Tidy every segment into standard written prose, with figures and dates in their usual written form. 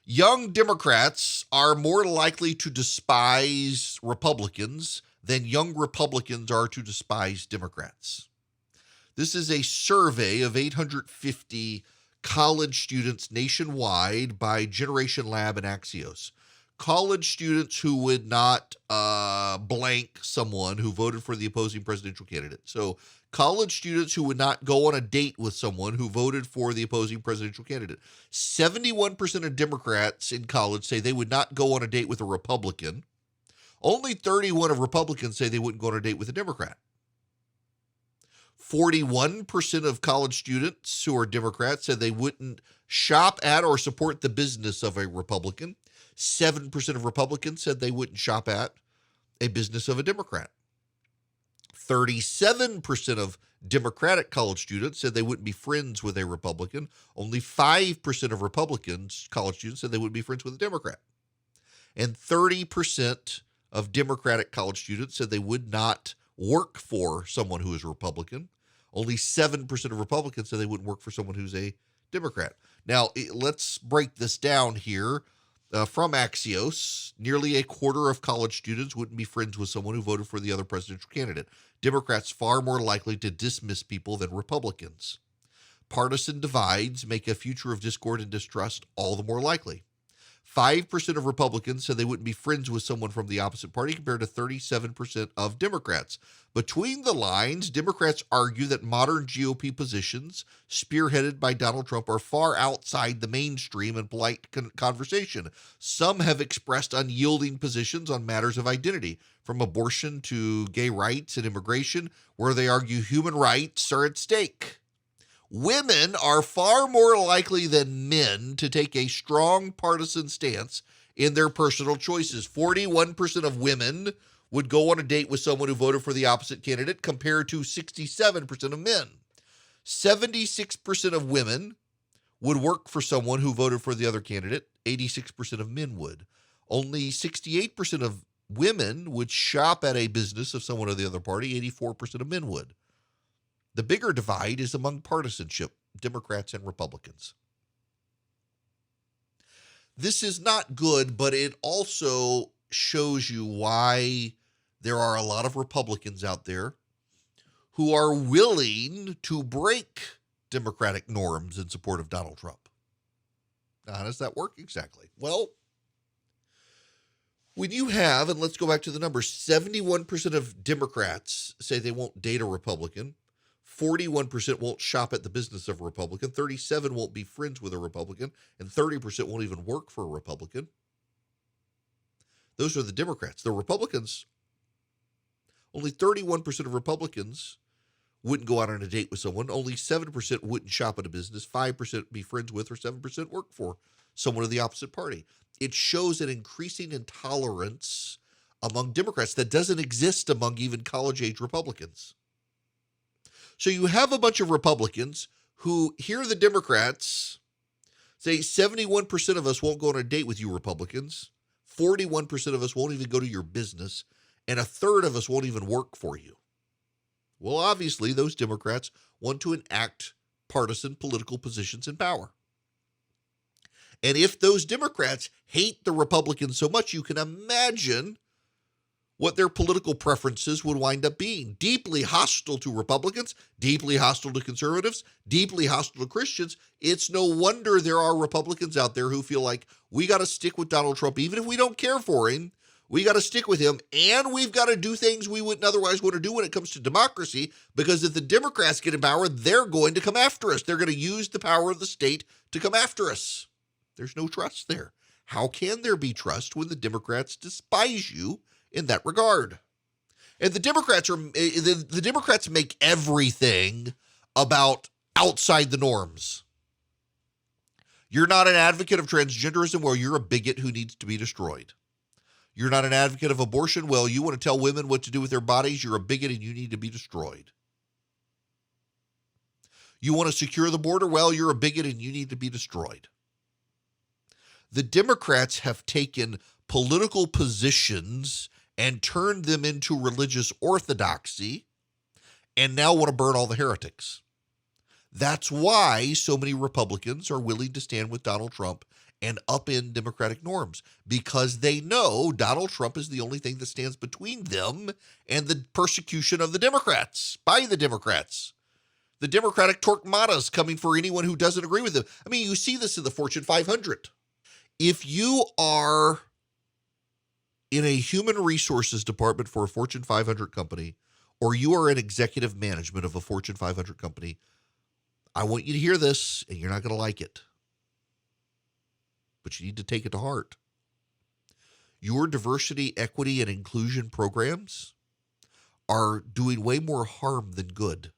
Young Democrats are more likely to despise Republicans than young Republicans are to despise Democrats. This is a survey of 850 college students nationwide by Generation Lab and Axios. College students who would not blank someone who voted for the opposing presidential candidate. So college students who would not go on a date with someone who voted for the opposing presidential candidate. 71% of Democrats in college say they would not go on a date with a Republican. Only 31% of Republicans say they wouldn't go on a date with a Democrat. 41% of college students who are Democrats said they wouldn't shop at or support the business of a Republican. 7% of Republicans said they wouldn't shop at a business of a Democrat. 37% of Democratic college students said they wouldn't be friends with a Republican. Only 5% of Republicans, college students, said they wouldn't be friends with a Democrat. And 30% of Democratic college students said they would not work for someone who is a Republican. Only 7% of Republicans said they wouldn't work for someone who's a Democrat. Now, let's break this down here. From Axios, nearly a quarter of college students wouldn't be friends with someone who voted for the other presidential candidate. Democrats far more likely to dismiss people than Republicans. Partisan divides make a future of discord and distrust all the more likely. 5% of Republicans said they wouldn't be friends with someone from the opposite party compared to 37% of Democrats. Between the lines, Democrats argue that modern GOP positions, spearheaded by Donald Trump, are far outside the mainstream and polite conversation. Some have expressed unyielding positions on matters of identity, from abortion to gay rights and immigration, where they argue human rights are at stake. Women are far more likely than men to take a strong partisan stance in their personal choices. 41% of women would go on a date with someone who voted for the opposite candidate compared to 67% of men. 76% of women would work for someone who voted for the other candidate. 86% of men would. Only 68% of women would shop at a business of someone of the other party. 84% of men would. The bigger divide is among partisanship, Democrats and Republicans. This is not good, but it also shows you why there are a lot of Republicans out there who are willing to break Democratic norms in support of Donald Trump. Now, how does that work exactly? Well, when you have, and let's go back to the numbers, 71% of Democrats say they won't date a Republican. 41% won't shop at the business of a Republican, 37% won't be friends with a Republican, and 30% won't even work for a Republican. Those are the Democrats. The Republicans, only 31% of Republicans wouldn't go out on a date with someone. Only 7% wouldn't shop at a business, 5% be friends with, or 7% work for someone of the opposite party. It shows an increasing intolerance among Democrats that doesn't exist among even college-age Republicans. So you have a bunch of Republicans who hear the Democrats say 71% of us won't go on a date with you Republicans, 41% of us won't even go to your business, and a third of us won't even work for you. Well, obviously, those Democrats want to enact partisan political positions in power. And if those Democrats hate the Republicans so much, you can imagine what their political preferences would wind up being. Deeply hostile to Republicans, deeply hostile to conservatives, deeply hostile to Christians. It's no wonder there are Republicans out there who feel like we got to stick with Donald Trump, even if we don't care for him. We got to stick with him, and we've got to do things we wouldn't otherwise want to do when it comes to democracy, because if the Democrats get in power, they're going to come after us. They're going to use the power of the state to come after us. There's no trust there. How can there be trust when the Democrats despise you in that regard? And the Democrats make everything about outside the norms. You're not an advocate of transgenderism, well, you're a bigot who needs to be destroyed. You're not an advocate of abortion, well, you want to tell women what to do with their bodies, you're a bigot and you need to be destroyed. You want to secure the border, well, you're a bigot and you need to be destroyed. The Democrats have taken political positions and turned them into religious orthodoxy and now want to burn all the heretics. That's why so many Republicans are willing to stand with Donald Trump and upend democratic norms because they know Donald Trump is the only thing that stands between them and the persecution of the Democrats by the Democrats. The Democratic torquemadas coming for anyone who doesn't agree with them. I mean, you see this in the Fortune 500. If you are in a human resources department for a Fortune 500 company, or you are in executive management of a Fortune 500 company, I want you to hear this, and you're not going to like it. But you need to take it to heart. Your diversity, equity, and inclusion programs are doing way more harm than good.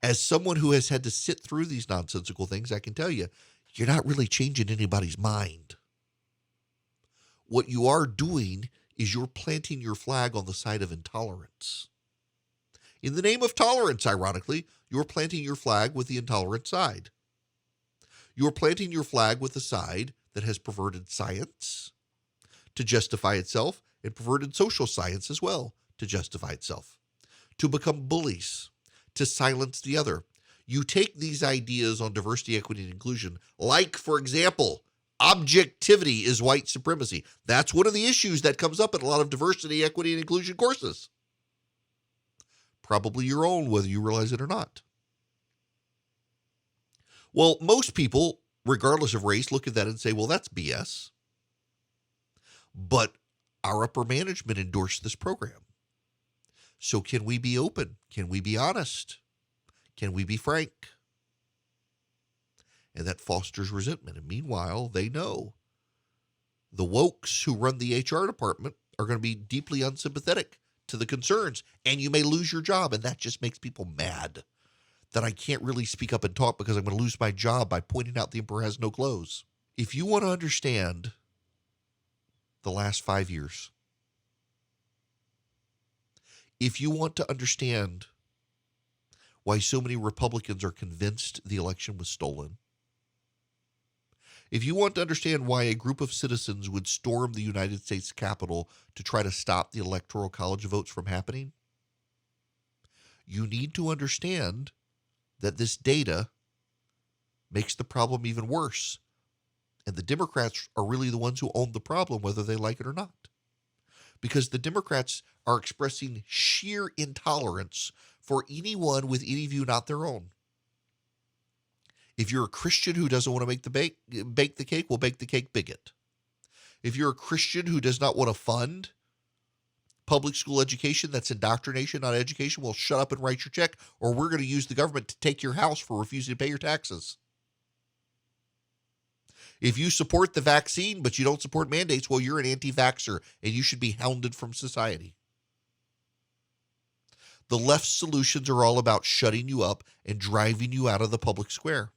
As someone who has had to sit through these nonsensical things, I can tell you, you're not really changing anybody's mind. What you are doing is you're planting your flag on the side of intolerance. In the name of tolerance, ironically, you're planting your flag with the intolerant side. You're planting your flag with the side that has perverted science to justify itself and perverted social science as well to justify itself, to become bullies, to silence the other. You take these ideas on diversity, equity, and inclusion, like, for example, objectivity is white supremacy. That's one of the issues that comes up in a lot of diversity, equity, and inclusion courses. Probably your own, whether you realize it or not. Well, most people, regardless of race, look at that and say, well, that's BS. But our upper management endorsed this program. So can we be open? Can we be honest? Can we be frank? And that fosters resentment. And meanwhile, they know the wokes who run the HR department are going to be deeply unsympathetic to the concerns, and you may lose your job. And that just makes people mad that I can't really speak up and talk because I'm going to lose my job by pointing out the emperor has no clothes. If you want to understand the last 5 years, if you want to understand why so many Republicans are convinced the election was stolen, if you want to understand why a group of citizens would storm the United States Capitol to try to stop the Electoral College votes from happening, you need to understand that this data makes the problem even worse. And the Democrats are really the ones who own the problem, whether they like it or not. Because the Democrats are expressing sheer intolerance for anyone with any view not their own. If you're a Christian who doesn't want to make bake the cake, well, bake the cake bigot. If you're a Christian who does not want to fund public school education, that's indoctrination, not education, well, shut up and write your check, or we're going to use the government to take your house for refusing to pay your taxes. If you support the vaccine, but you don't support mandates, well, you're an anti-vaxxer, and you should be hounded from society. The left's solutions are all about shutting you up and driving you out of the public square.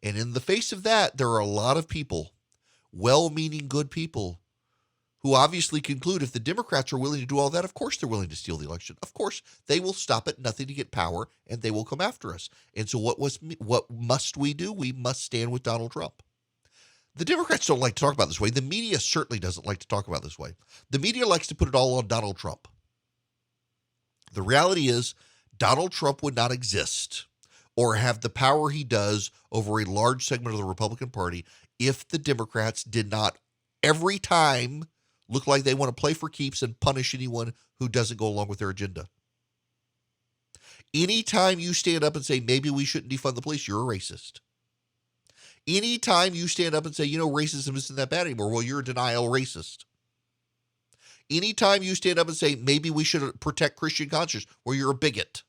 And in the face of that, there are a lot of people, well-meaning good people, who obviously conclude if the Democrats are willing to do all that, of course they're willing to steal the election. Of course, they will stop at nothing to get power, and they will come after us. And so what must we do? We must stand with Donald Trump. The Democrats don't like to talk about this way. The media certainly doesn't like to talk about this way. The media likes to put it all on Donald Trump. The reality is Donald Trump would not exist or have the power he does over a large segment of the Republican Party if the Democrats did not every time look like they want to play for keeps and punish anyone who doesn't go along with their agenda. Anytime you stand up and say, maybe we shouldn't defund the police, you're a racist. Anytime you stand up and say, racism isn't that bad anymore, well, you're a denial racist. Anytime you stand up and say, maybe we should protect Christian conscience, well, you're a bigot.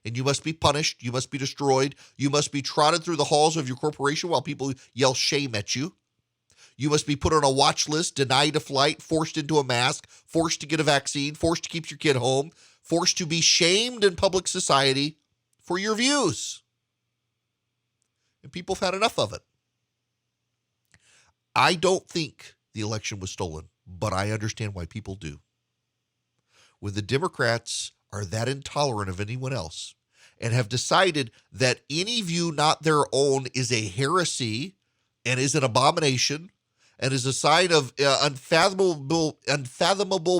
And you must be punished. You must be destroyed. You must be trotted through the halls of your corporation while people yell shame at you. You must be put on a watch list, denied a flight, forced into a mask, forced to get a vaccine, forced to keep your kid home, forced to be shamed in public society for your views. And people have had enough of it. I don't think the election was stolen, but I understand why people do. When the Democrats are that intolerant of anyone else and have decided that any view not their own is a heresy and is an abomination and is a sign of unfathomable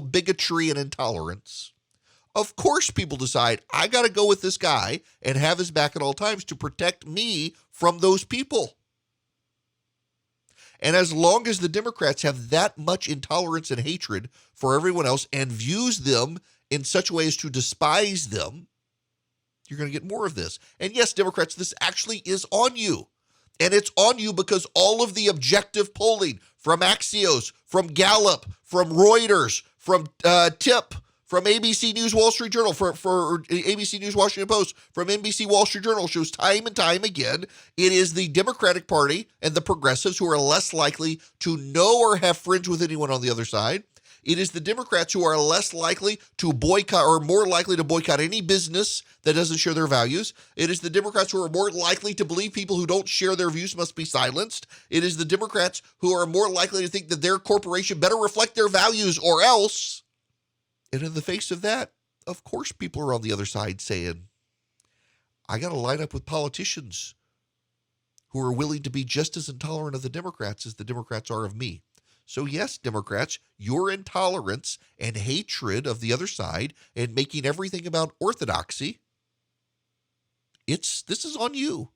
bigotry and intolerance, Of course, people decide, I got to go with this guy and have his back at all times to protect me from those people. And as long as the Democrats have that much intolerance and hatred for everyone else and views them in such a way as to despise them, you're going to get more of this. And yes, Democrats, this actually is on you. And it's on you because all of the objective polling from Axios, from Gallup, from Reuters, from TIP, from ABC News Wall Street Journal, for ABC News Washington Post, from NBC Wall Street Journal shows time and time again, it is the Democratic Party and the progressives who are less likely to know or have friends with anyone on the other side. It is the Democrats who are less likely to boycott or more likely to boycott any business that doesn't share their values. It is the Democrats who are more likely to believe people who don't share their views must be silenced. It is the Democrats who are more likely to think that their corporation better reflect their values or else. And in the face of that, of course, people are on the other side saying, I got to line up with politicians who are willing to be just as intolerant of the Democrats as the Democrats are of me. So yes, Democrats, your intolerance and hatred of the other side and making everything about orthodoxy, this is on you.